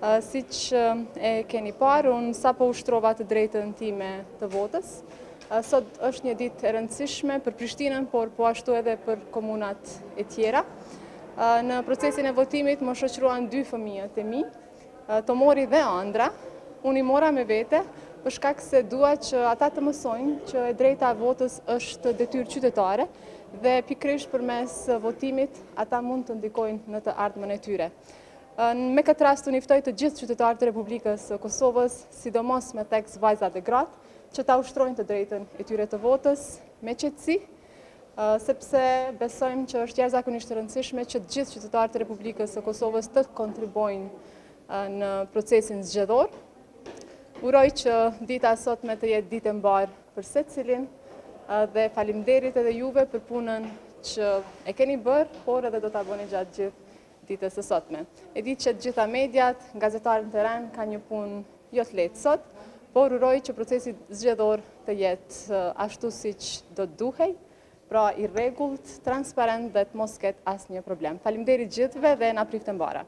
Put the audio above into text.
Si që e keni parë, unë sa po ushtrova të drejtën time të votës. Sot është një ditë e rëndësishme për Prishtinën, por po ashtu edhe për komunat e tjera. Në procesin e votimit më shoqëruan 2 fëmijët e mi, Tomori dhe Andra. Unë i mora me vete, për shkak se dua që ata të mësojnë që e drejta e votës është detyrë qytetare dhe pikërisht përmes votimit ata mund të ndikojnë në të ardhmen e tyre. Me këtë rast unë i ftoj të gjithë qytetarët e Republikës së Kosovës, sidomos me tekst vajzat dhe gratë, që ta ushtrojnë të drejtën e tyre të votës me qetësi, sepse besojmë që është jashtëzakonisht e rëndësishme që të gjithë qytetarët e Republikës së Kosovës të kontribuojnë në procesin zgjedhor. Uroj që dita sotme të jetë ditë e mbarë për secilin dhe faleminderit edhe juve për punën që e keni bërë, por edhe do ta bëni gjatë gjithë ditës së sotme. E di që të gjitha mediat, gazetarët në terren ka një punë jo të lehtë sot, por uroj që procesi zgjedhor të jetë ashtu siç do të duhej, pra i rregullt, transparent dhe të mos ketë asnjë problem. Faleminderit gjithëve dhe na prifte mbara.